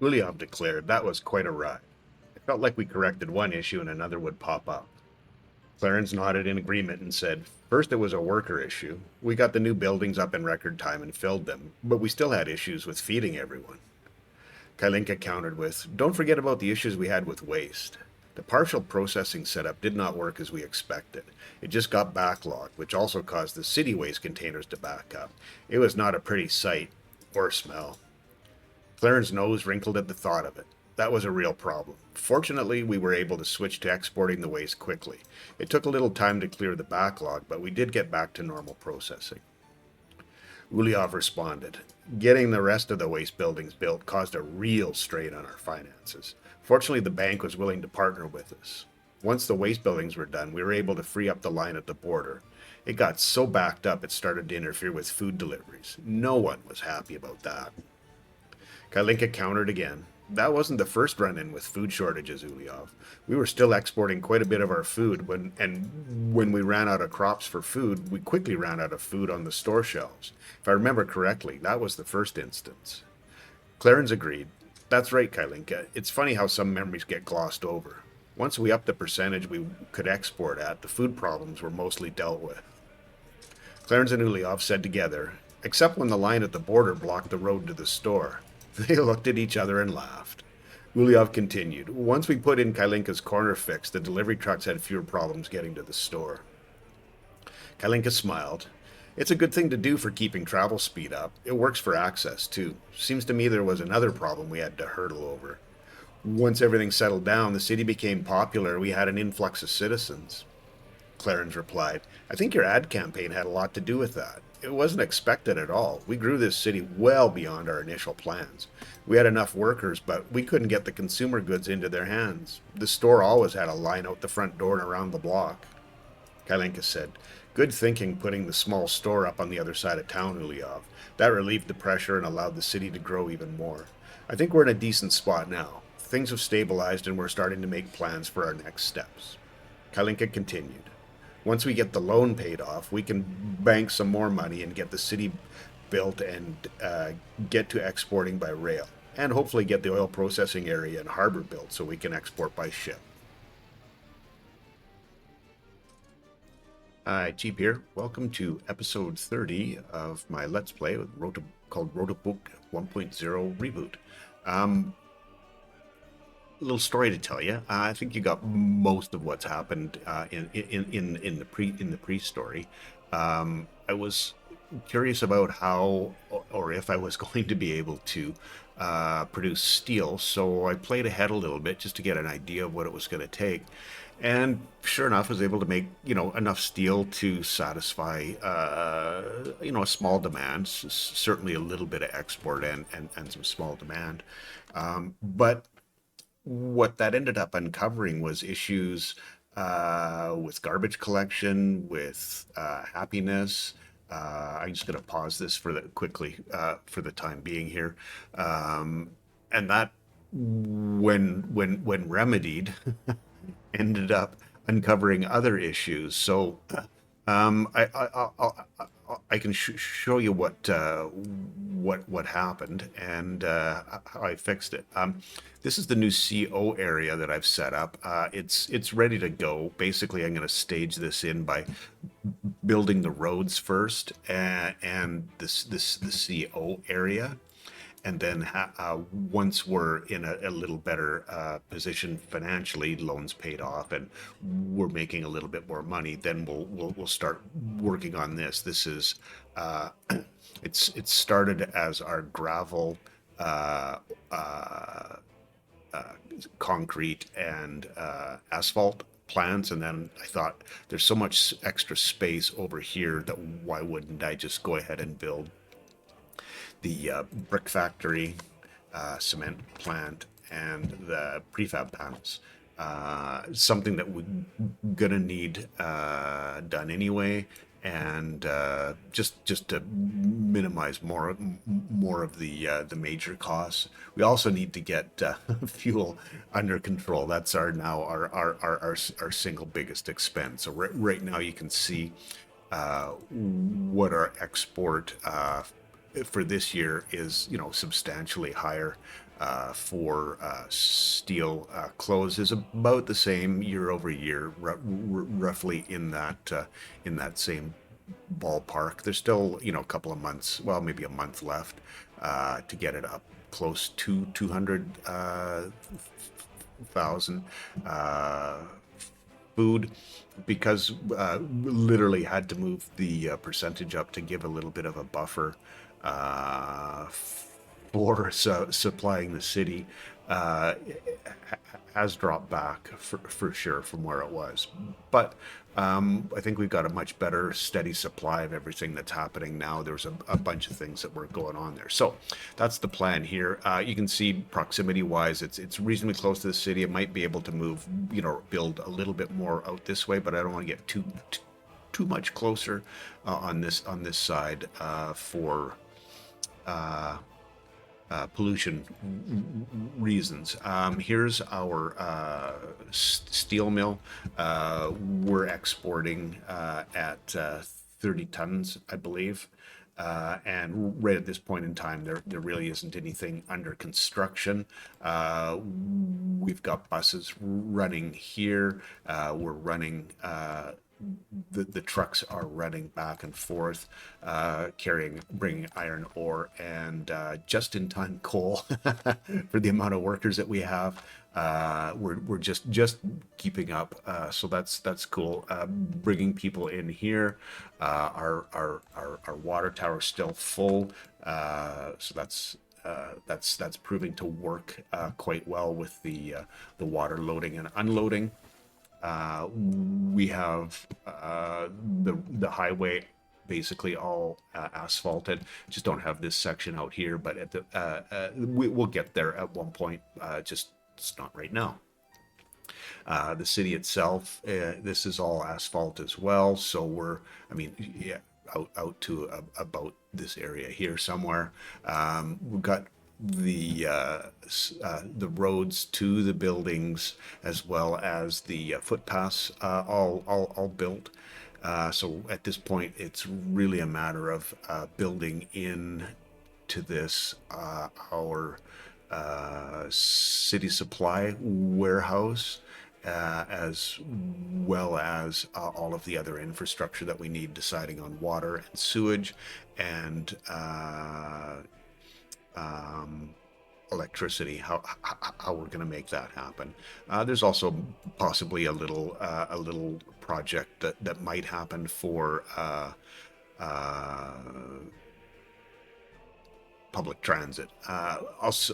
Uliov declared that was quite a ride. It felt like we corrected one issue and another would pop up. Clarence nodded in agreement and said, "First, it was a worker issue. We got the new buildings up in record time and filled them, but we still had issues with feeding everyone." Kalinka countered with, "Don't forget about the issues we had with waste. The partial processing setup did not work as we expected. It just got backlogged, which also caused the city waste containers to back up. It was not a pretty sight or smell." Clarence's nose wrinkled at the thought of it. That was a real problem. Fortunately, we were able to switch to exporting the waste quickly. It took a little time to clear the backlog, but we did get back to normal processing. Uliov responded, "Getting the rest of the waste buildings built caused a real strain on our finances. Fortunately, the bank was willing to partner with us. Once the waste buildings were done, we were able to free up the line at the border. It got so backed up it started to interfere with food deliveries. No one was happy about that." Kalinka countered again. "That wasn't the first run-in with food shortages, Uliov. We were still exporting quite a bit of our food when we ran out of crops for food, we quickly ran out of food on the store shelves. If I remember correctly, that was the first instance." Clarence agreed. "That's right, Kalinka. It's funny how some memories get glossed over. Once we upped the percentage we could export at, the food problems were mostly dealt with." Clarence and Uliov said together, "Except when the line at the border blocked the road to the store." They looked at each other and laughed. Uliov continued, "Once we put in Kalinka's corner fix, the delivery trucks had fewer problems getting to the store." Kalinka smiled. "It's a good thing to do for keeping travel speed up. It works for access, too. Seems to me there was another problem we had to hurdle over. Once everything settled down, the city became popular. We had an influx of citizens." Clarence replied, "I think your ad campaign had a lot to do with that. It wasn't expected at all. We grew this city well beyond our initial plans. We had enough workers, but we couldn't get the consumer goods into their hands. The store always had a line out the front door and around the block." Kalinka said, "Good thinking putting the small store up on the other side of town, Uliov. That relieved the pressure and allowed the city to grow even more. I think we're in a decent spot now. Things have stabilized and we're starting to make plans for our next steps." Kalinka continued, "Once we get the loan paid off, we can bank some more money and get the city built and get to exporting by rail. And hopefully get the oil processing area and harbor built so we can export by ship." Hi, Cheap here. Welcome to episode 30 of my Let's Play with Rote, called Rote Bucht 1.0 Reboot. Um, a little story to tell you. I think you got most of what's happened in the pre-story. I was curious about how or if I was going to be able to produce steel, so I played ahead a little bit just to get an idea of what it was going to take. And sure enough, I was able to make enough steel to satisfy a small demand, certainly a little bit of export and some small demand. But what that ended up uncovering was issues with garbage collection, with happiness. I'm just going to pause this quickly for the time being here, and that when remedied, ended up uncovering other issues. So I can show you what happened and how I fixed it. This is the new CO area that I've set up. It's ready to go. Basically, I'm going to stage this in by building the roads first and the CO area. And then once we're in a little better position financially, loans paid off, and we're making a little bit more money, then we'll start working on this. This is it's started as our gravel, uh, uh, concrete, and asphalt plants, and then I thought there's so much extra space over here that why wouldn't I just go ahead and build the brick factory, cement plant, and the prefab panels. Something that we're gonna need done anyway, and just to minimize more of the major costs. We also need to get fuel under control. That's our single biggest expense. So right now you can see what our export for this year is, substantially higher. for steel close is about the same year over year, roughly in that same ballpark. There's still, you know, a couple of months, well, maybe a month left to get it up close to 200,000. Food, because literally had to move the percentage up to give a little bit of a buffer uh, for supplying the city. Uh, has dropped back for sure from where it was. But I think we've got a much better steady supply of everything that's happening now. There's a bunch of things that were going on there. So that's the plan here. You can see proximity wise, it's reasonably close to the city. It might be able to move, you know, build a little bit more out this way, but I don't want to get too much closer on this side for pollution reasons. Here's our steel mill. We're exporting at 30 tons, I believe. And right at this point in time, there really isn't anything under construction. We've got buses running here. We're running the trucks are running back and forth, bringing iron ore and just-in-time coal for the amount of workers that we have. We're just keeping up, so that's cool. Bringing people in here. Our water tower is still full, so that's proving to work quite well with the water loading and unloading. We have the highway basically all asphalted. Just don't have this section out here, but at we'll get there at one point. Just it's not right now. The city itself, this is all asphalt as well. So I mean, yeah, out to about this area here somewhere. We've got the roads to the buildings as well as the footpaths all built. So at this point, it's really a matter of building in to this our city supply warehouse, as well as all of the other infrastructure that we need, deciding on water and sewage and electricity, how we're going to make that happen. There's also possibly a little project that might happen for public transit.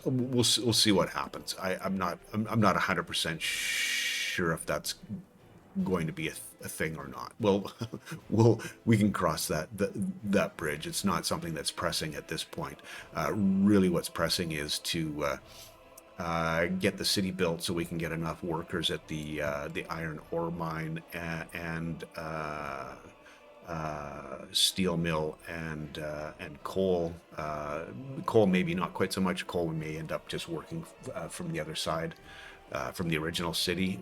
We'll see what happens. I'm not 100% sure if that's going to be a thing or not. Well, we can cross that bridge. It's not something that's pressing at this point. Really, what's pressing is to get the city built so we can get enough workers at the iron ore mine and steel mill and coal. Coal maybe not quite so much. Coal we may end up just working from the other side, from the original city.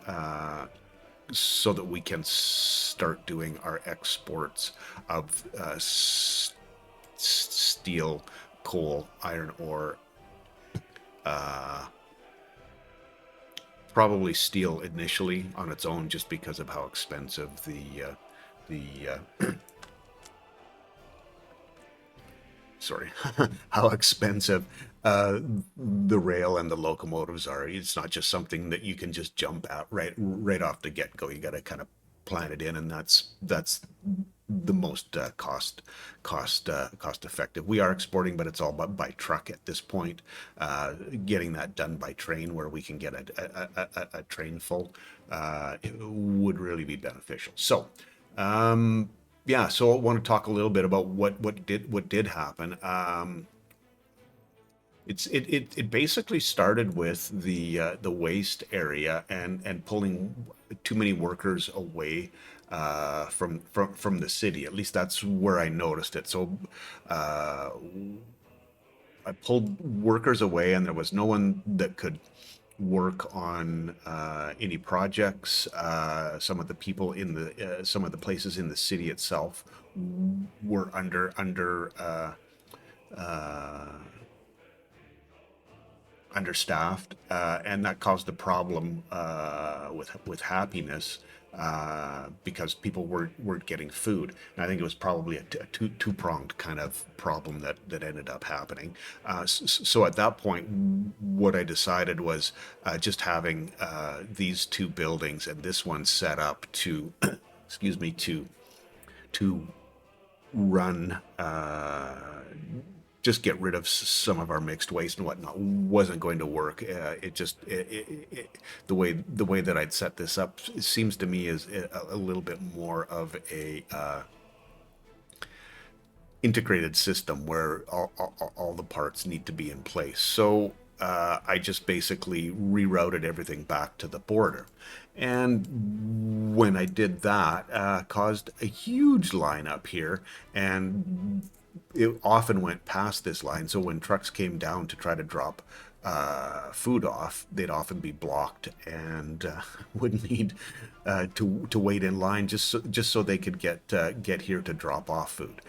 So that we can start doing our exports of steel, coal, iron ore, probably steel initially on its own, just because of how expensive sorry, how expensive the rail and the locomotives are. It's not just something that you can just jump at right off the get-go. You got to kind of plan it in, and that's the most cost effective. We are exporting, but it's all by truck at this point. Getting that done by train, where we can get a train full, it would really be beneficial. So. Yeah, so I want to talk a little bit about what did happen. It basically started with the waste area and pulling too many workers away from the city. At least that's where I noticed it. So I pulled workers away, and there was no one that could work on any projects. Some of the people in some of the places in the city itself were under understaffed, and that caused a problem with happiness because people weren't getting food. And I think it was probably a two-pronged kind of problem that ended up happening. So at that point, what I decided was just having these two buildings and this one set up to, excuse me, to run just get rid of some of our mixed waste and whatnot wasn't going to work. The way that I'd set this up seems to me is a little bit more of a integrated system where all the parts need to be in place. So I just basically rerouted everything back to the border. And when I did that, caused a huge line up here, and it often went past this line. So when trucks came down to try to drop food off, they'd often be blocked and would need to wait in line just so they could get here to drop off food.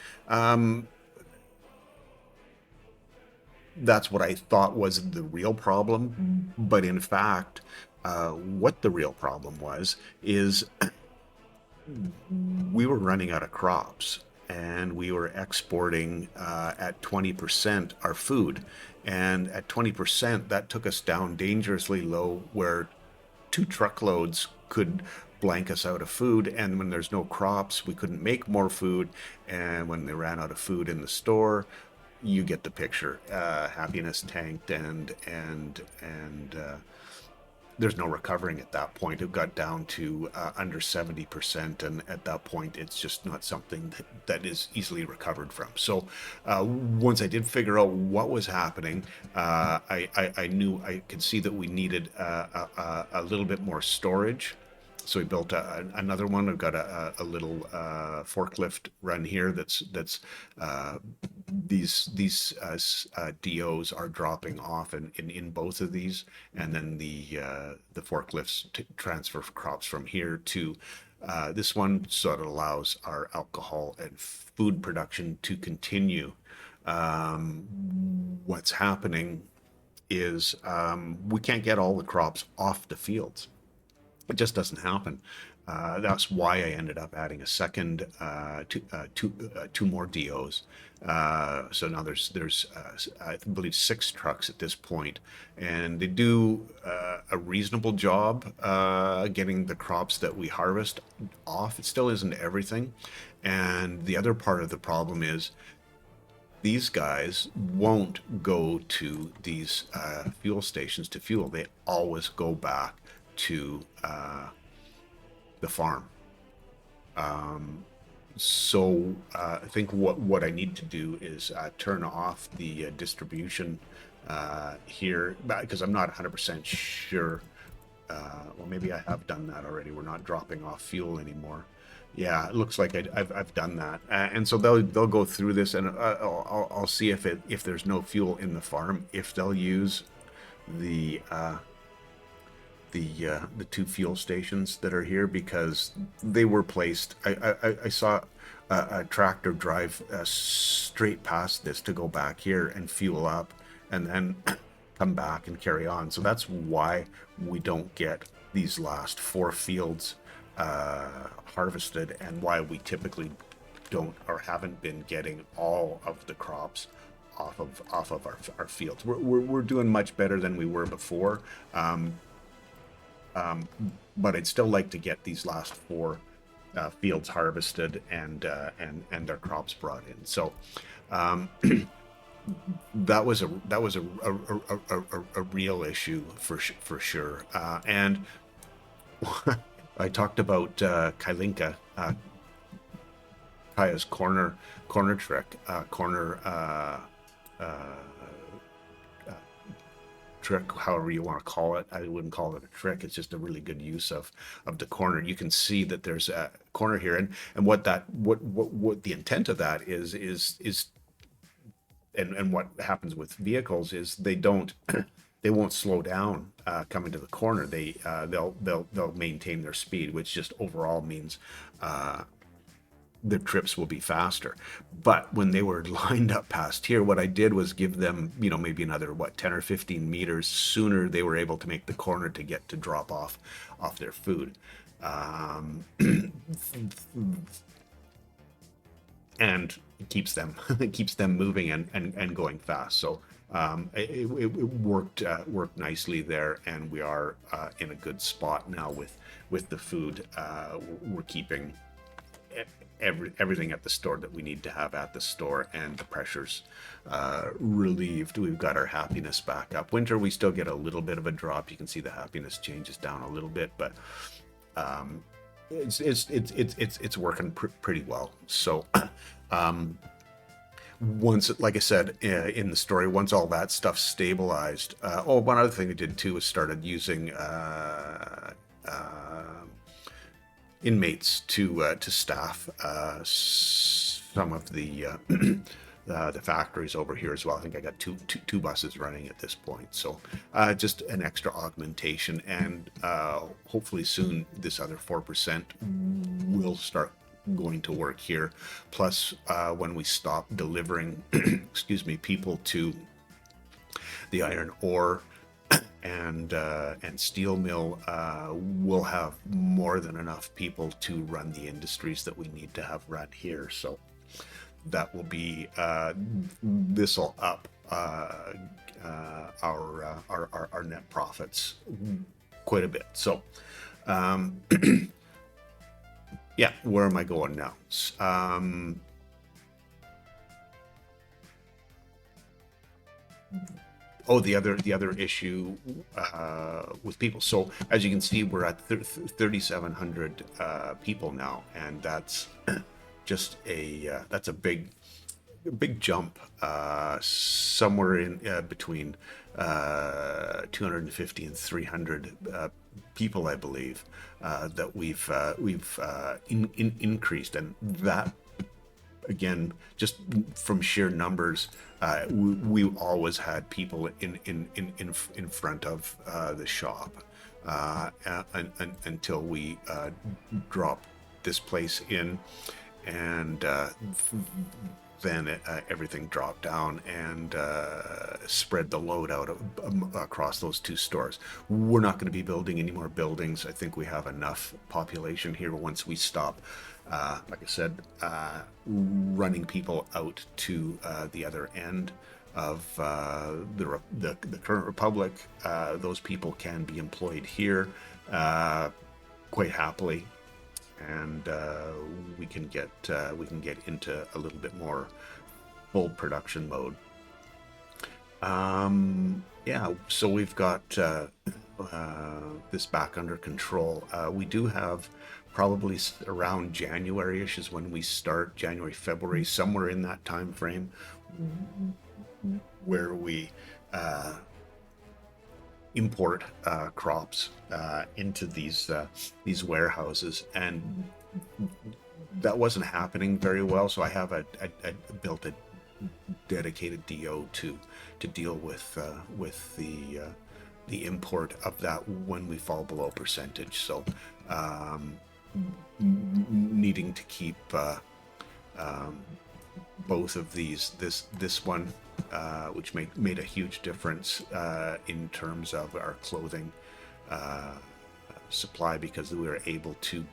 That's what I thought was the real problem, but in fact, what the real problem was is we were running out of crops and we were exporting at 20% our food. And at 20%, that took us down dangerously low where 2 truckloads could blank us out of food. And when there's no crops, we couldn't make more food. And when they ran out of food in the store, you get the picture. Happiness tanked, and there's no recovering at that point. It got down to under 70%, and at that point, it's just not something that is easily recovered from. So once I did figure out what was happening, I knew I could see that we needed a little bit more storage. So we built another one. I've got a little forklift run here. That's these DOs are dropping off in both of these, and then the forklifts transfer crops from here to this one, so it allows our alcohol and food production to continue. What's happening is we can't get all the crops off the fields. It just doesn't happen. That's why I ended up adding a second two more DOs. So now there's I believe 6 trucks at this point, and they do a reasonable job getting the crops that we harvest off. It still isn't everything, and the other part of the problem is these guys won't go to these fuel stations to fuel. They always go back to the farm. So I think what I need to do is turn off the distribution here, because I'm not 100% sure. Well, maybe I have done that already. We're not dropping off fuel anymore. Yeah, it looks like I've done that, and so they'll go through this, and I'll see if there's no fuel in the farm, if they'll use the 2 fuel stations that are here, because they were placed. I saw a tractor drive straight past this to go back here and fuel up, and then come back and carry on. So that's why we don't get these last 4 fields harvested, and why we typically don't or haven't been getting all of the crops off of our fields. We're doing much better than we were before. But I'd still like to get these last 4 fields harvested and their crops brought in. So that was a real issue for sure. And I talked about Kailinka, Kaya's corner trick, trick, however you want to call it. I wouldn't call it a trick. It's just a really good use of the corner. You can see that there's a corner here, and what the intent of that is and what happens with vehicles is they won't slow down coming to the corner. They'll maintain their speed, which just overall means the trips will be faster. But when they were lined up past here, what I did was give them, maybe another, 10 or 15 meters sooner they were able to make the corner to get to drop off their food. And it keeps them moving and going fast. So it worked nicely there, and we are in a good spot now with the food. We're keeping everything at the store that we need to have at the store, and the pressure's relieved. We've got our happiness back up. Winter, we still get a little bit of a drop. You can see the happiness changes down a little bit, but it's working pretty well. So once, like I said in the story, once all that stuff stabilized, one other thing I did too was started using inmates to staff some of the factories over here as well. I think I got two buses running at this point, so just an extra augmentation, and hopefully soon this other 4% will start going to work here. Plus, when we stop delivering, people to the iron ore and steel mill, we'll have more than enough people to run the industries that we need to have run here. So that will be this will up our net profits quite a bit. So yeah, where am I going now? The other issue with people. So as you can see, we're at 3,700 people now, and that's just that's a big jump. Somewhere in between 250 and 300 people, I believe, that we've increased, and that, again, just from sheer numbers, we always had people in front of the shop until we dropped this place in, and then everything dropped down and spread the load out across those two stores. We're not going to be building any more buildings. I think we have enough population here once we stop, like I said, running people out to the other end of the current republic. Those people can be employed here quite happily, and we can get into a little bit more full production mode. Yeah, so we've got this back under control. We do have probably around January-ish is when we start, January, February, somewhere in that time frame, where we import crops into these warehouses, and that wasn't happening very well. So I have I built a dedicated DO to deal with the import of that when we fall below percentage. So needing to keep both of these, this one, which made a huge difference in terms of our clothing supply, because we were able to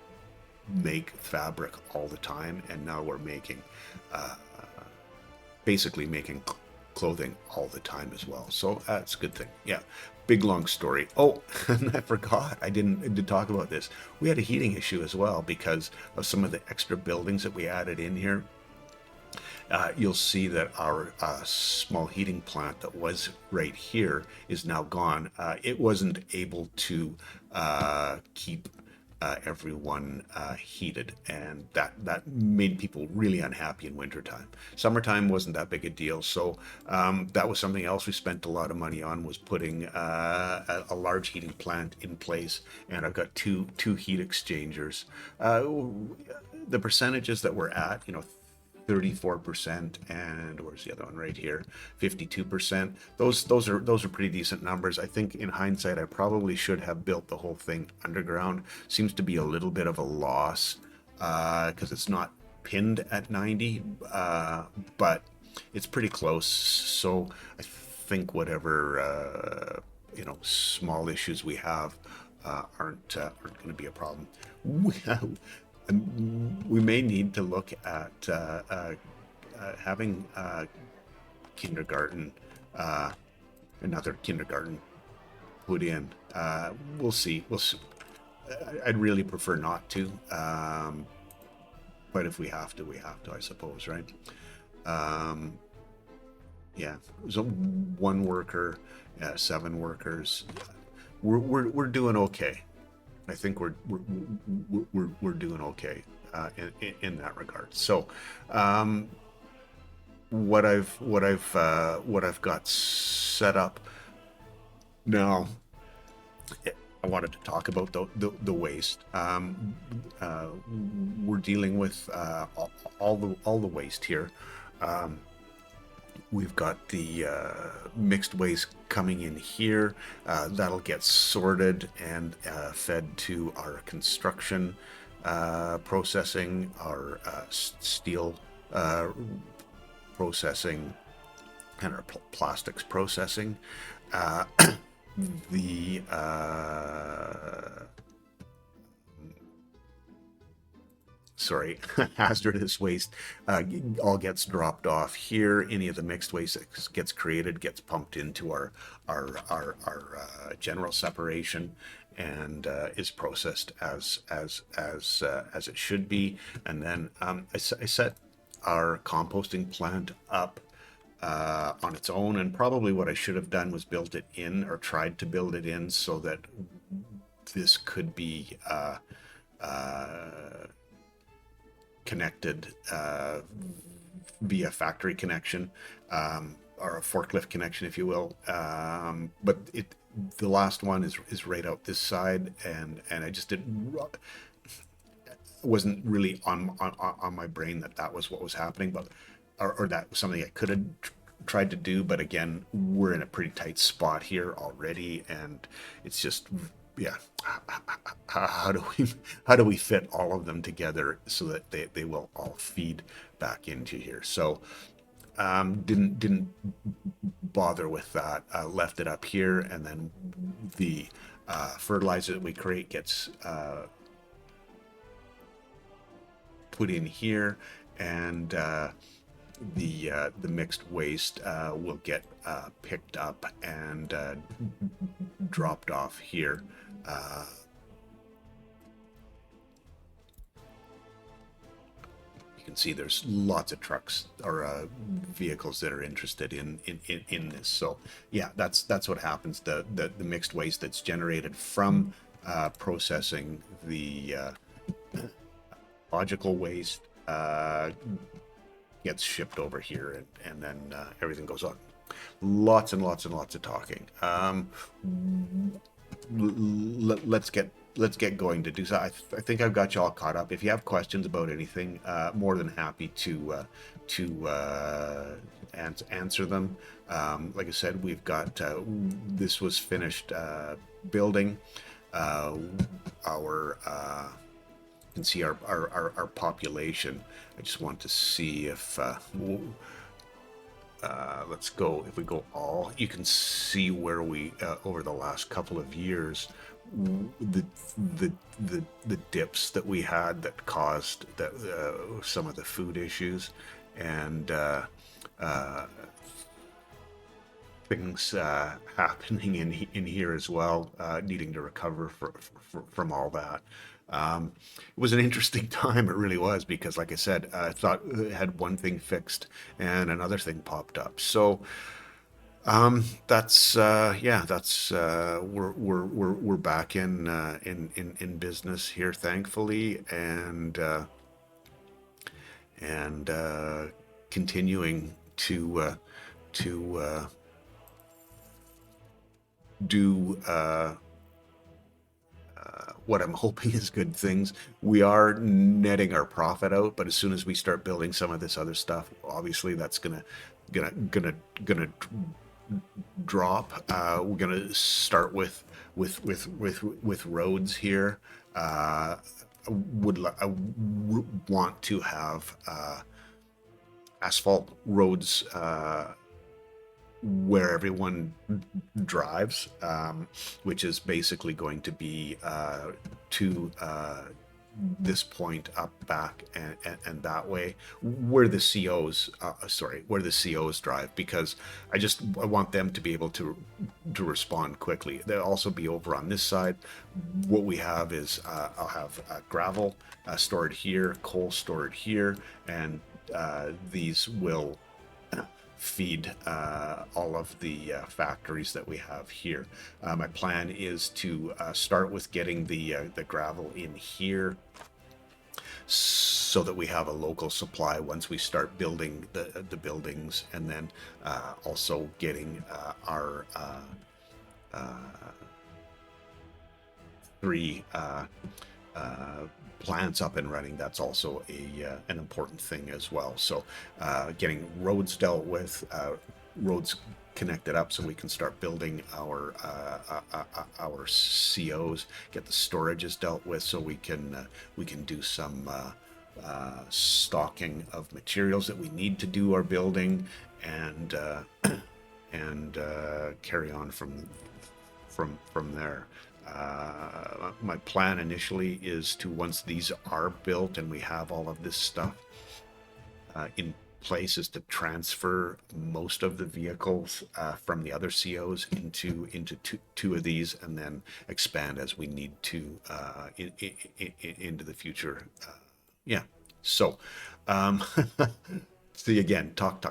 make fabric all the time, and now we're making basically making clothing all the time as well. So that's a good thing. Yeah, big long story. Oh, and I forgot, I didn't talk about this. We had a heating issue as well because of some of the extra buildings that we added in here. You'll see that our small heating plant that was right here is now gone. It wasn't able to keep everyone heated, and that made people really unhappy in wintertime. Summertime wasn't that big a deal, so that was something else we spent a lot of money on, was putting a large heating plant in place, and I've got two heat exchangers. The percentages that we're at, 34%, and where's the other one right here, 52%. Those are pretty decent numbers. I think in hindsight I probably should have built the whole thing underground. Seems to be a little bit of a loss because it's not pinned at 90, but it's pretty close. So I think whatever small issues we have aren't going to be a problem. We may need to look at having kindergarten, another kindergarten put in. We'll see. We'll see. I'd really prefer not to, but if we have to, we have to, I suppose, right? Yeah. So one worker, 7 workers. We're doing okay. I think we're doing okay in that regard. So, what I've got set up now. I wanted to talk about the waste. We're dealing with all the waste here. We've got the mixed waste coming in here. That'll get sorted and fed to our construction processing, our steel processing, and our plastics processing. The hazardous waste all gets dropped off here. Any of the mixed waste that gets created gets pumped into our general separation and is processed as it should be. And then I set our composting plant up on its own, and probably what I should have done was built it in, or tried to build it in, so that this could be connected via factory connection, or a forklift connection, if you will. But the last one is right out this side, and I just wasn't really on my brain that was what was happening, but or that was something I could have tried to do. But again, we're in a pretty tight spot here already, and it's just, yeah, how do we fit all of them together so that they will all feed back into here? So didn't bother with that. Left it up here, and then the fertilizer that we create gets put in here, and the mixed waste will get picked up and dropped off here. You can see there's lots of trucks or vehicles that are interested in this. So yeah, that's what happens. The mixed waste that's generated from processing the logical waste gets shipped over here, and then everything goes on. Lots and lots and lots of talking. Let's get going to do so. I think I've got you all caught up. If you have questions about anything, more than happy to answer them. Like I said, we've got this was finished building. Our you can see our population. I just want to see if let's go. If we go all, you can see where we over the last couple of years, the dips that we had that caused that some of the food issues, and things happening in here as well, needing to recover from all that. It was an interesting time. It really was, because, like I said, I thought I had one thing fixed and another thing popped up. So that's we're back in business here, thankfully, and continuing to do what I'm hoping is good things. We are netting our profit out, but as soon as we start building some of this other stuff, obviously that's gonna drop. We're gonna start with roads here. want to have asphalt roads where everyone drives, which is basically going to be to this point up, back, and that way, where the where the COs drive, because I want them to be able to respond quickly. They'll also be over on this side. What we have is I'll have gravel stored here, coal stored here, and these will feed all of the factories that we have here. My plan is to start with getting the gravel in here, so that we have a local supply once we start building the buildings, and then also getting our three plants up and running. That's also an important thing as well. So getting roads dealt with, roads connected up so we can start building our COs, get the storages dealt with so we can do some stocking of materials that we need to do our building, and carry on from there. My plan initially is to, once these are built and we have all of this stuff in place, is to transfer most of the vehicles from the other COs into two of these, and then expand as we need to into the future. Yeah. So, see again, talk.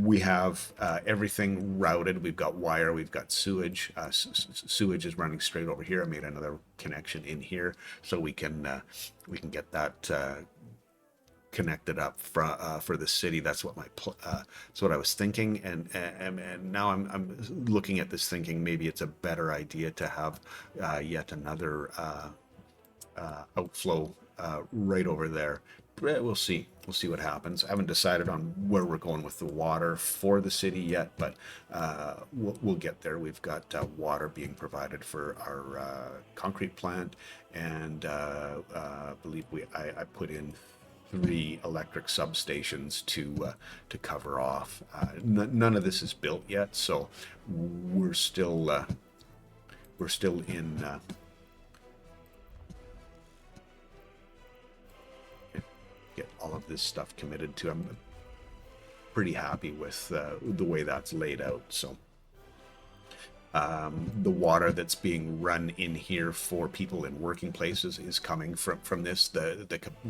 We have everything routed. We've got wire, we've got sewage. Sewage is running straight over here. I made another connection in here so we can get that connected up for the city. That's what that's what I was thinking, and now I'm looking at this thinking maybe it's a better idea to have yet another outflow right over there. We'll see what happens. I haven't decided on where we're going with the water for the city yet, but we'll get there. We've got water being provided for our concrete plant, and I believe I put in 3 electric substations to cover off. None of this is built yet, so we're still in get all of this stuff committed to. I'm pretty happy with the way that's laid out. So the water that's being run in here for people in working places is coming from this.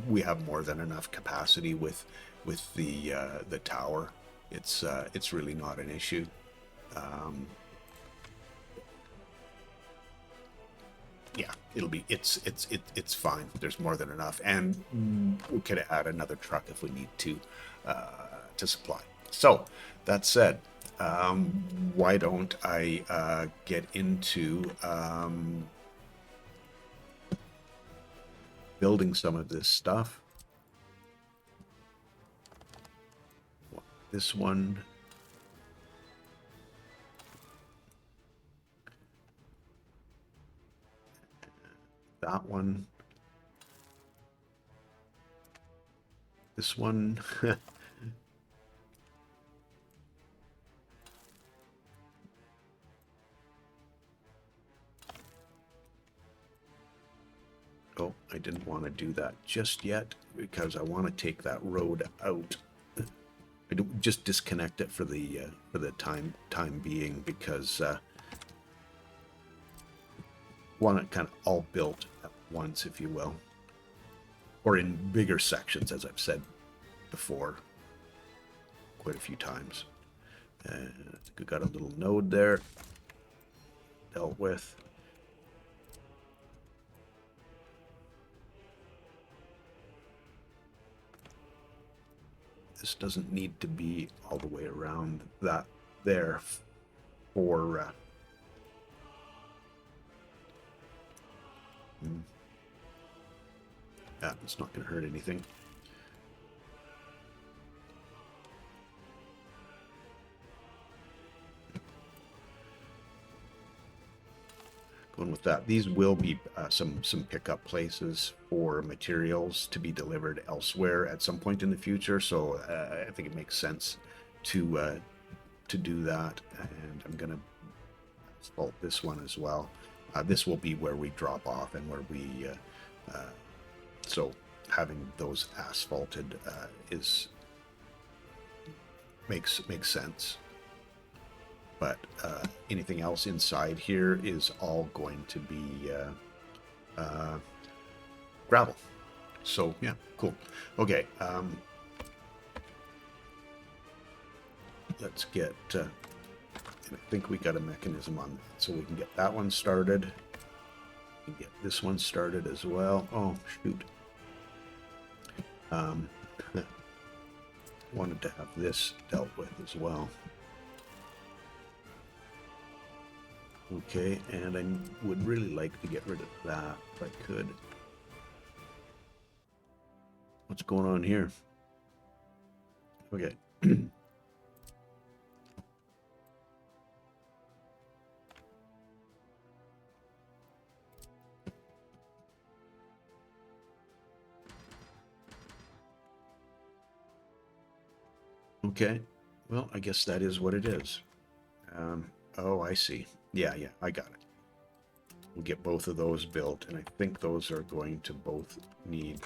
We have more than enough capacity with the tower. It's really not an issue. Yeah, it's fine. There's more than enough, and we could add another truck if we need to supply. So that said, why don't I get into building some of this stuff? This one. That one. This one. Oh, I didn't want to do that just yet because I want to take that road out. I don't just disconnect it for the time being, because want it kind of all built at once, if you will, or in bigger sections, as I've said before quite a few times. I think we got a little node there dealt with. This doesn't need to be all the way around that there for yeah, it's not going to hurt anything. going with that. These will be some pickup places for materials to be delivered elsewhere at some point in the future. So I think it makes sense to do that. And I'm gonna asphalt this one as well. This will be where we drop off and where we so having those asphalted is makes sense. But anything else inside here is all going to be gravel. So yeah, cool. Okay, let's get. And I think we got a mechanism on that, so we can get that one started. We can get this one started as well. Oh shoot. Wanted to have this dealt with as well. Okay, and I would really like to get rid of that if I could. What's going on here? Okay. Okay, well, I guess that is what it is. Oh, I see. Yeah, I got it. We'll get both of those built, and I think those are going to both need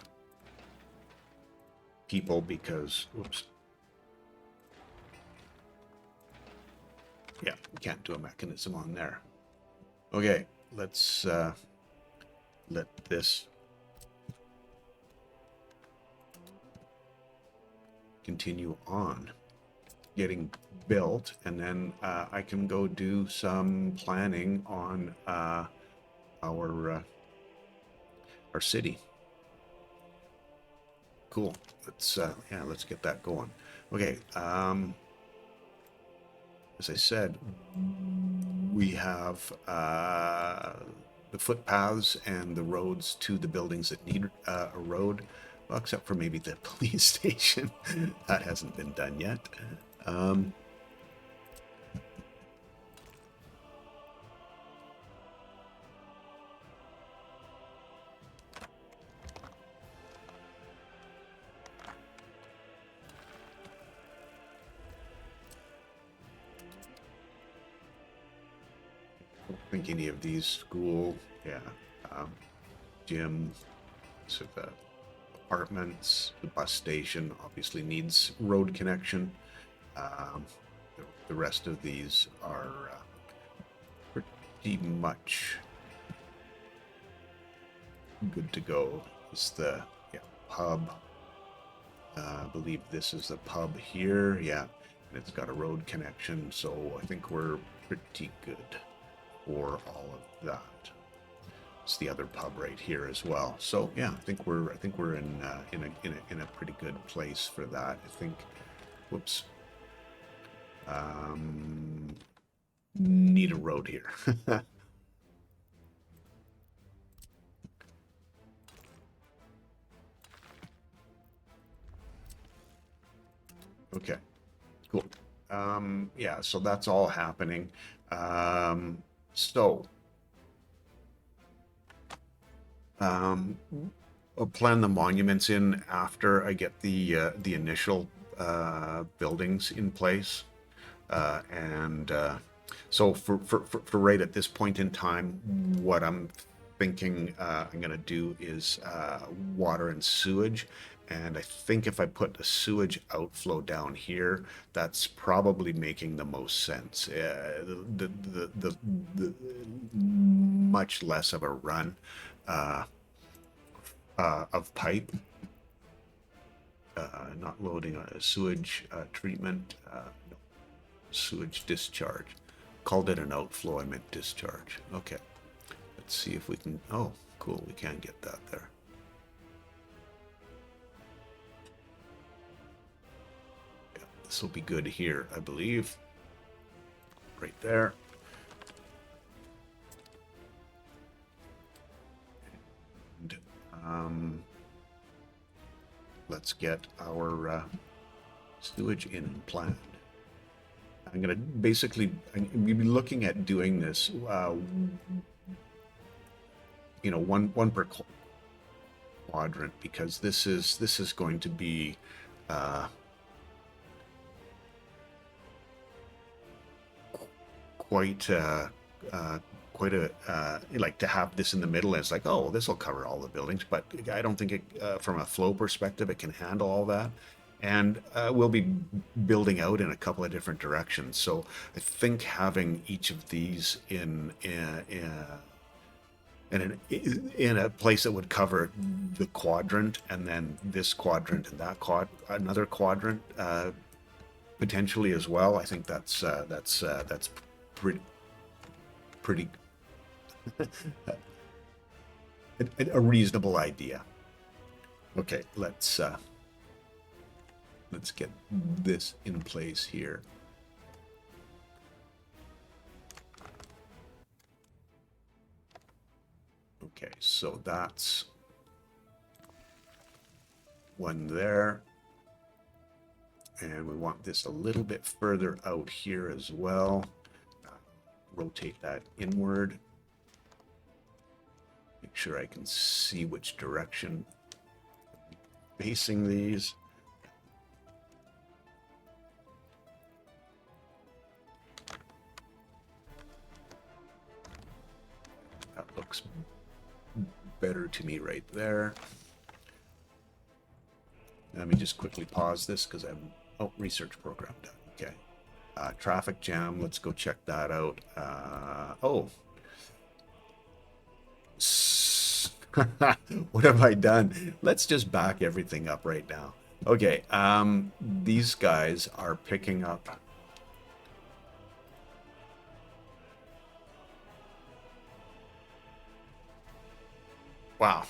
people because, oops. Yeah, we can't do a mechanism on there. Okay, let's let this continue on getting built, and then I can go do some planning on our city. Cool. Let's yeah, let's get that going. Okay. As I said, we have the footpaths and the roads to the buildings that need a road. Well, except for maybe the police station. That hasn't been done yet. I don't think any of these school, yeah, gym, so the apartments, the bus station obviously needs road connection. The rest of these are pretty much good to go. It's the pub. I believe this is the pub here. Yeah, and it's got a road connection, so I think we're pretty good for all of that. It's the other pub right here as well. So yeah, I think we're in a pretty good place for that. I think. Whoops. Need a road here. Okay, cool. Yeah, so that's all happening. I'll plan the monuments in after I get the initial buildings in place. So for right at this point in time, what I'm thinking I'm going to do is water and sewage. And I think if I put the sewage outflow down here, that's probably making the most sense. The much less of a run of pipe. Not loading a sewage treatment. No. Sewage discharge. Called it an outflow, I meant discharge. Okay. Let's see if we can. Oh, cool. We can get that there. Yeah, this will be good here, I believe. Right there. And let's get our sewage in and planned. I'm going to basically, I'm going to be looking at doing this you know, one per quadrant, because this is going to be quite quite a like to have this in the middle. And it's like, oh, this will cover all the buildings, but I don't think it from a flow perspective it can handle all that. And we'll be building out in a couple of different directions. So I think having each of these in a place that would cover the quadrant, and then this quadrant and that another quadrant potentially as well. I think that's pretty pretty a reasonable idea. Okay, let's get this in place here. Okay, so that's one there. And we want this a little bit further out here as well. Rotate that inward. Make sure I can see which direction I'm facing these. That looks better to me right there. Let me just quickly pause this because I'm, oh, research program done. Okay. Traffic jam, let's go check that out. Oh. What have I done? Let's just back everything up right now. Okay, these guys are picking up. Wow.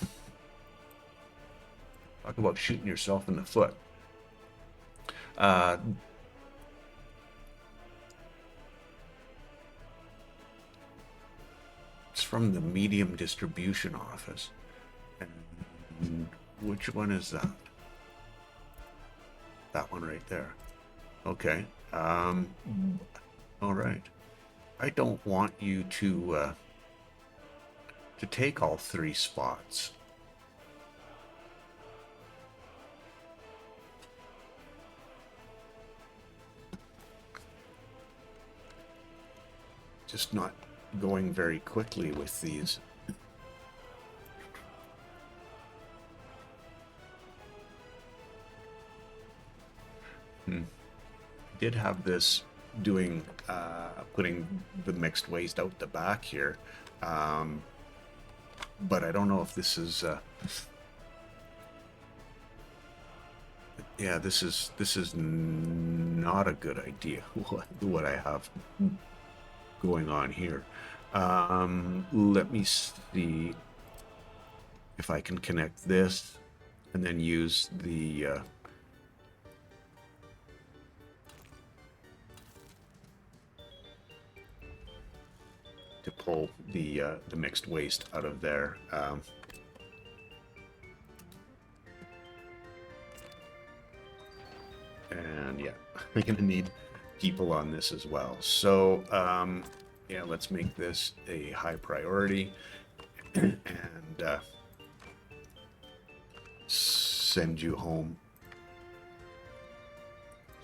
Talk about shooting yourself in the foot. It's from the medium distribution office. And which one is that? That one right there. Okay. All right. I don't want you to take all 3 spots. Just not going very quickly with these. Did have this doing putting the mixed waste out the back here, but I don't know if this is yeah, this is not a good idea. What I have going on here. Let me see if I can connect this and then use the to pull the mixed waste out of there. And yeah, I'm gonna need people on this as well. So yeah, let's make this a high priority and send you home.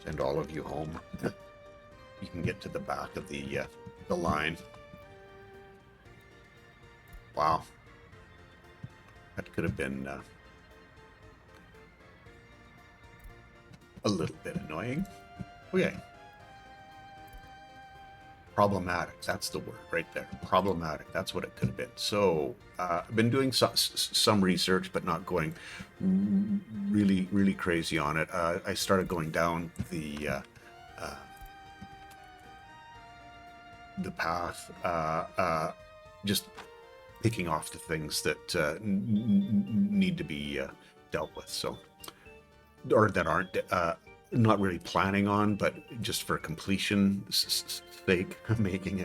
Send all of you home. You can get to the back of the line. Wow, that could have been a little bit annoying. Okay. Problematic. That's the word right there. Problematic. That's what it could have been. So I've been doing some research, but not going really crazy on it. I started going down the path, just picking off the things that need to be dealt with. So, or that aren't not really planning on, but just for completion's sake, making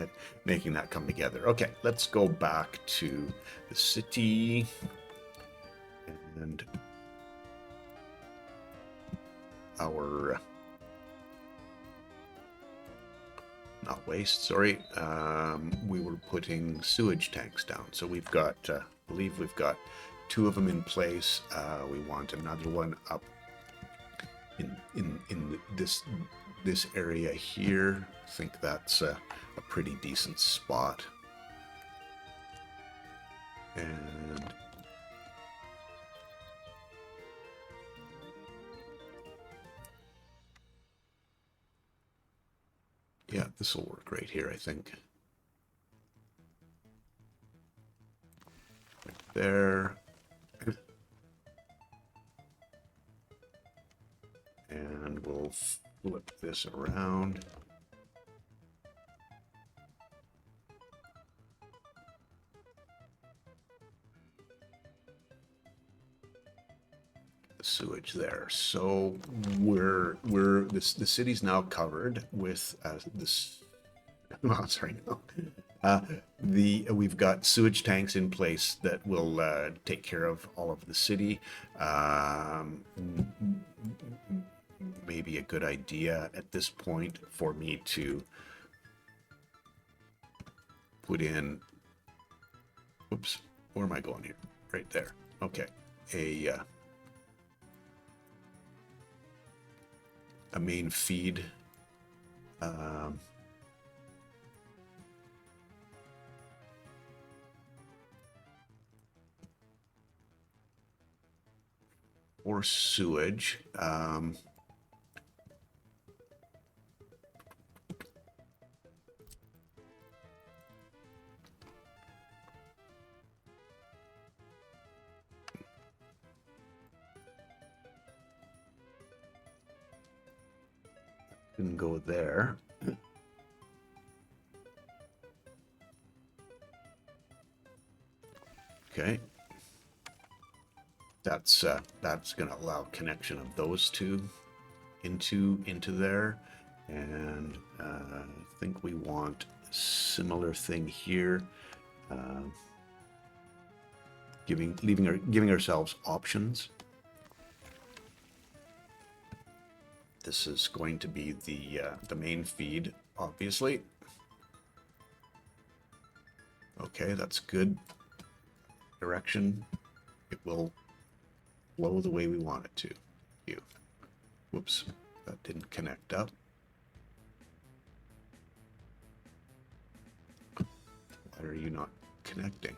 that come together. Okay, let's go back to the city and our not waste, sorry. We were putting sewage tanks down. So we've got, I believe we've got 2 of them in place. We want another one up in this area here. I think that's a pretty decent spot. And yeah, this will work right here, I think. Right there. And we'll flip this around. The sewage there. So the city's now covered with this. Oh, sorry, no. We've got sewage tanks in place that will take care of all of the city. Maybe a good idea at this point for me to put in, oops, where am I going here? Right there. Okay, a main feed. Or sewage. Can go there. Okay. That's going to allow connection of those two into there, and I think we want a similar thing here, giving ourselves options. This is going to be the main feed, obviously. Okay, that's good direction. It will flow the way we want it to. Whoops, that didn't connect up. Why are you not connecting?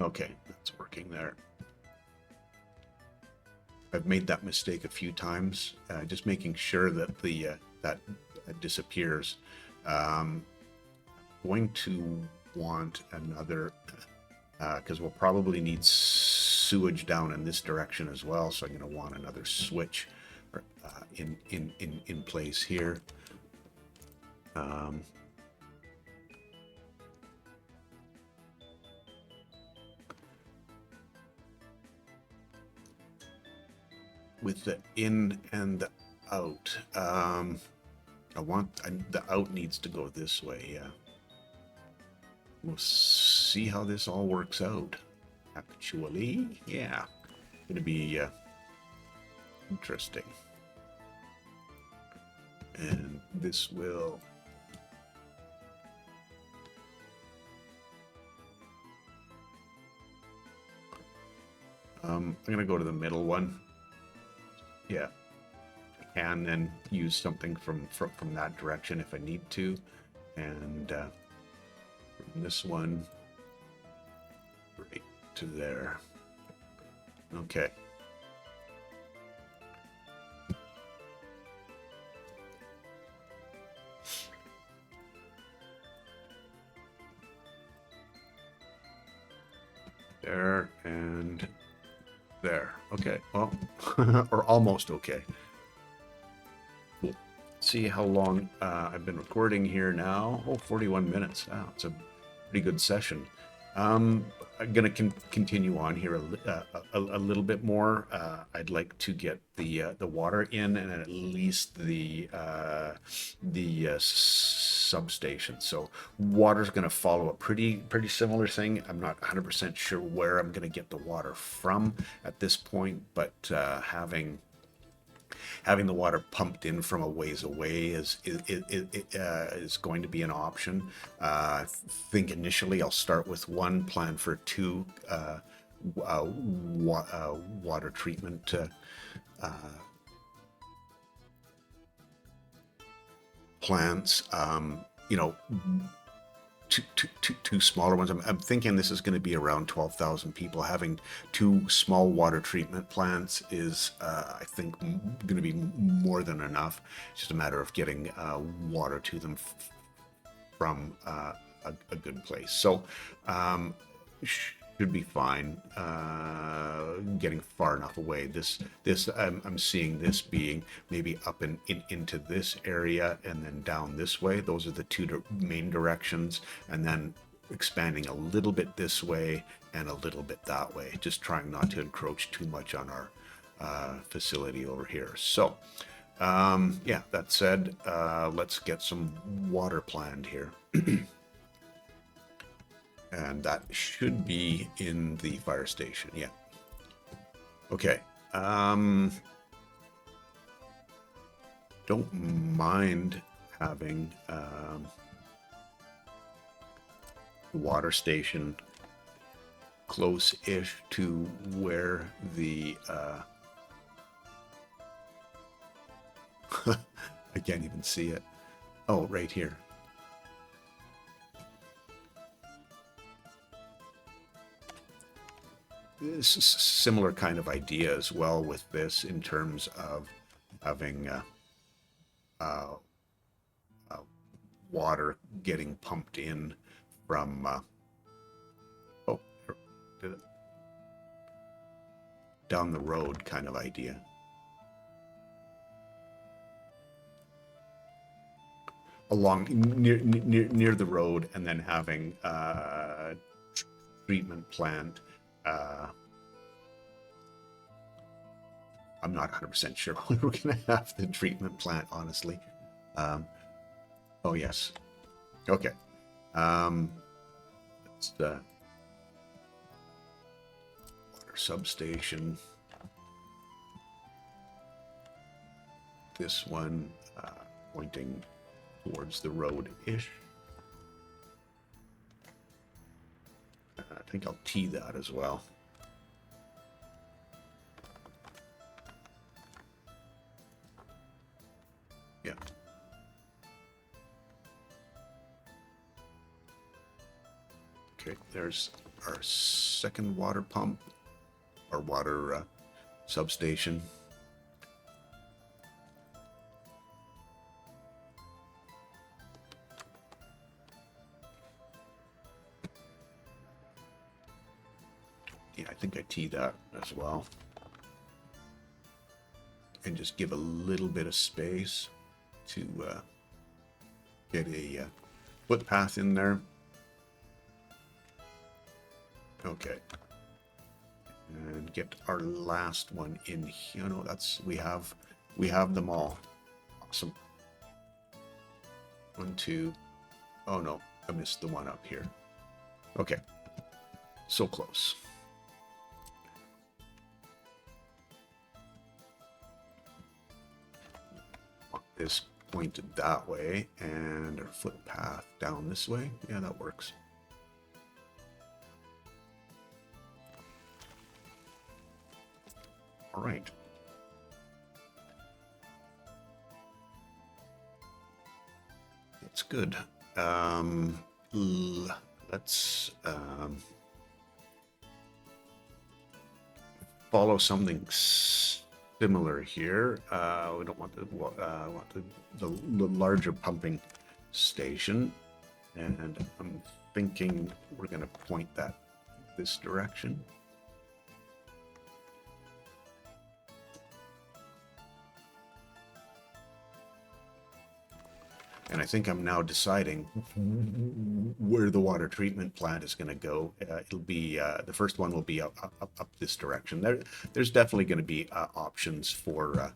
Okay, that's working there. I've made that mistake a few times, just making sure that that disappears. Going to want another, because we'll probably need sewage down in this direction as well, so I'm going to want another switch in place here. With the in and the out, the out needs to go this way. Yeah, we'll see how this all works out. Actually, yeah, going to be interesting. And this will. I'm going to go to the middle one. Yeah, and then use something from that direction if I need to, and from this one right to there. Okay. There and there. Okay, well, or almost okay. Cool. See how long I've been recording here now. Oh, 41 minutes. Wow, it's a pretty good session. I'm going to continue on here a little bit more. I'd like to get the water in, and at least the substation. So water's going to follow a pretty similar thing. I'm not 100% sure where I'm going to get the water from at this point, but having the water pumped in from a ways away is going to be an option. I think initially I'll start with one, plan for two water treatment plants. You know, two smaller ones. I'm thinking this is going to be around 12,000 people. Having two small water treatment plants is, I think, going to be more than enough. It's just a matter of getting water to them from a good place. So should be fine. Getting far enough away. This I'm seeing this being maybe up into this area and then down this way. Those are the two main directions, and then expanding a little bit this way and a little bit that way. Just trying not to encroach too much on our facility over here. So yeah, that said, let's get some water planned here. And that should be in the fire station. Yeah. Okay. Don't mind having water station close-ish to where the I can't even see it. Oh, right here. Similar kind of idea as well with this, in terms of having water getting pumped in from oh, did it down the road kind of idea. Along near the road, and then having treatment plant. I'm not 100% sure when we're going to have the treatment plant, honestly. Oh, yes. Okay. It's the water substation. This one pointing towards the road-ish. I think I'll tee that as well. Yeah. Okay, there's our second water pump, our water substation. Yeah, I think I tee that as well. And just give a little bit of space to get a footpath in there. Okay. And get our last one in here. No, that's, we have them all. Awesome. 1, 2. Oh no, I missed the one up here. Okay. So close. This pointed that way, and our footpath down this way. Yeah, that works. All right. That's good. Let's follow something similar here. We don't want the larger pumping station, and I'm thinking we're going to point that this direction. And And I think I'm now deciding where the water treatment plant is going to go. It'll be the first one will be up this direction. There's definitely going to be options for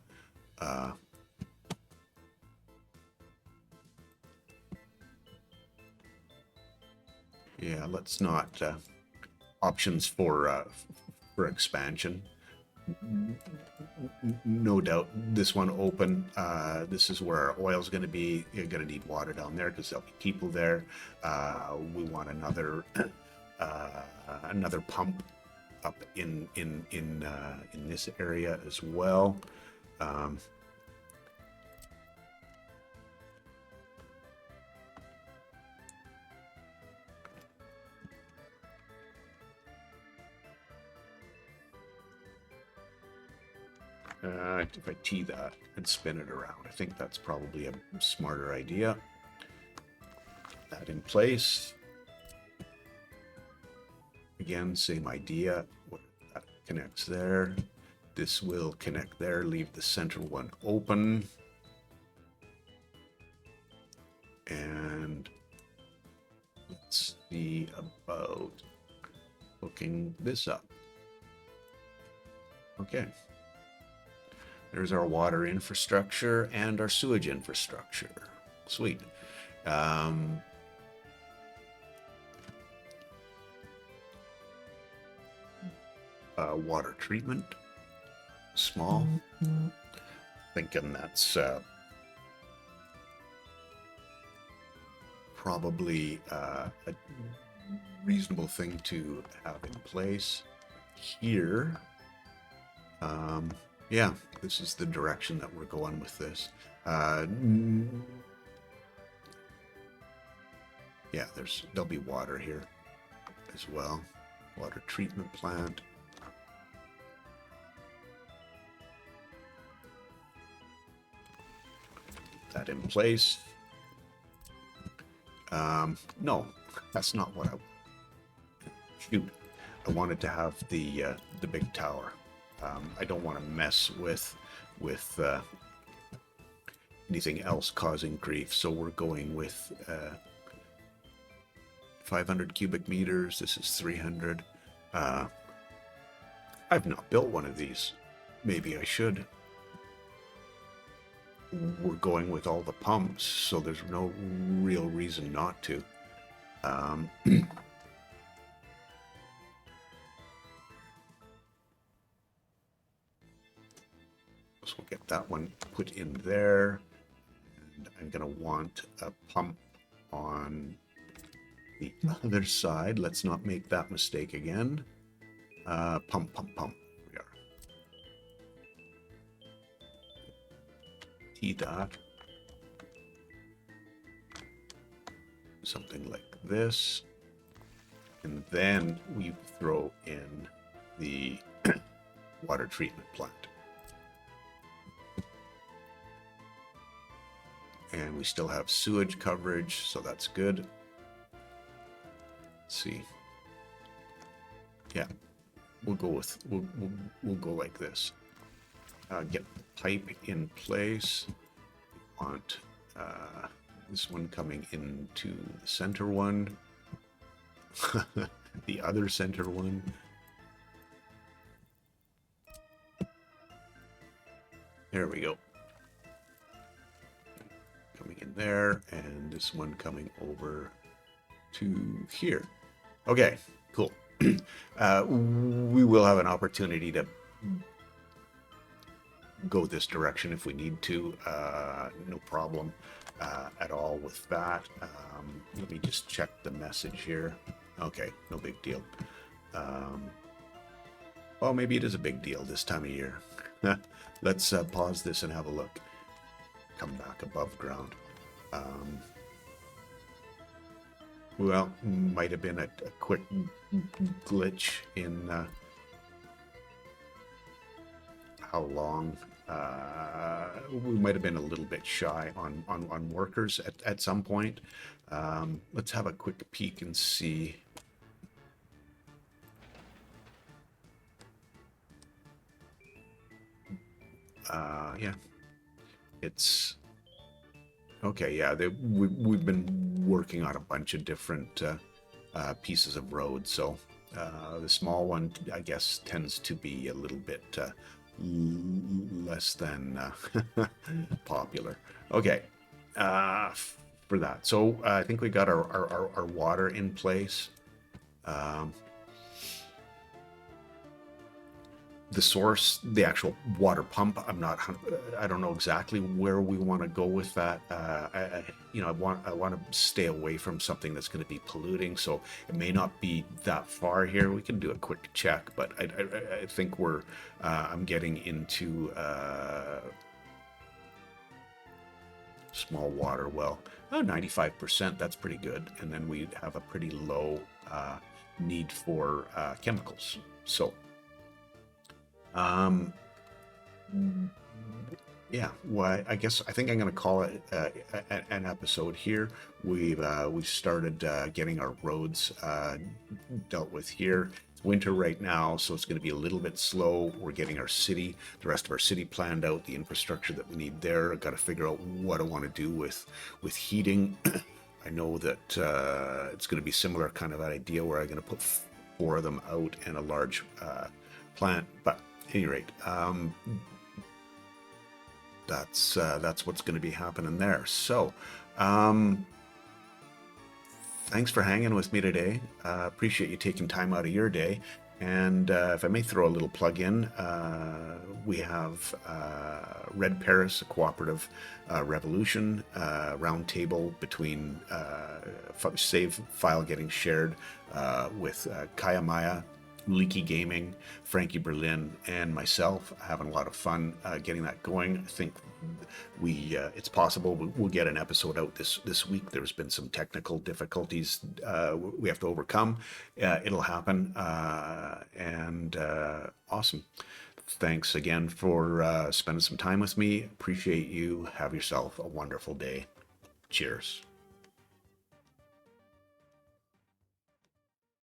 yeah. Let's not options for expansion. No doubt this one open. This is where our oil's going to be. You're going to need water down there because there'll be people there. We want another another pump up in this area as well. If I tee that and spin it around, I think that's probably a smarter idea. That in place. Again, same idea. That connects there. This will connect there. Leave the center one open. And let's see about hooking this up. Okay. There's our water infrastructure and our sewage infrastructure. Sweet. Water treatment. Small. Thinking that's probably a reasonable thing to have in place. Here, yeah, this is the direction that we're going with this. Yeah, there'll be water here as well. Water treatment plant. That in place. No, that's not what I shoot. I wanted to have the big tower. I don't want to mess with anything else causing grief, so we're going with 500 cubic meters. This is 300. I've not built one of these. Maybe I should. We're going with all the pumps, so there's no real reason not to. So we'll get that one put in there. And I'm going to want a pump on the other side. Let's not make that mistake again. Pump. We are. T-dot. Something like this. And then we throw in the water treatment plant. And we still have sewage coverage, so that's good. Let's see. Yeah, we'll go with we'll go like this. Get the pipe in place. We want this one coming into the center one. The other center one. There we go. Coming in there, and this one coming over to here. Okay, cool. We will have an opportunity to go this direction if we need to. No problem at all with that. Let me just check the message here. Okay, no big deal. Well, maybe it is a big deal this time of year. Let's pause this and have a look. Come back above ground. Well, might have been a quick glitch in how long. We might have been a little bit shy on workers at some point. Let's have a quick peek and see. Yeah, it's Okay, yeah, we've been working on a bunch of different pieces of road, so the small one, I guess, tends to be a little bit less than popular. Okay, uh, for that. So I think we got our water in place. Um, the source, the actual water pump, I don't know exactly where we want to go with that. I want to stay away from something that's going to be polluting, so it may not be that far here. We can do a quick check, but I think I'm getting into small water well. Oh, 95%, that's pretty good. And then we have a pretty low need for chemicals. So, um, yeah, well, I think I'm going to call it an episode here. We've started getting our roads dealt with here. It's winter right now, so it's going to be a little bit slow. We're getting the rest of our city planned out, the infrastructure that we need there. I've got to figure out what I want to do with heating. I know that it's going to be similar kind of idea where I'm going to put four of them out in a large plant. But at any rate, that's what's going to be happening there. So, thanks for hanging with me today. Appreciate you taking time out of your day. And if I may throw a little plug in, we have Red Paris, a cooperative revolution roundtable between save file getting shared with Kaya Maya, Leaky Gaming, Frankie Berlin, and myself, having a lot of fun getting that going. I think it's possible we'll get an episode out this week. There's been some technical difficulties we have to overcome. It'll happen, and awesome. Thanks again for spending some time with me. Appreciate you. Have yourself a wonderful day. Cheers.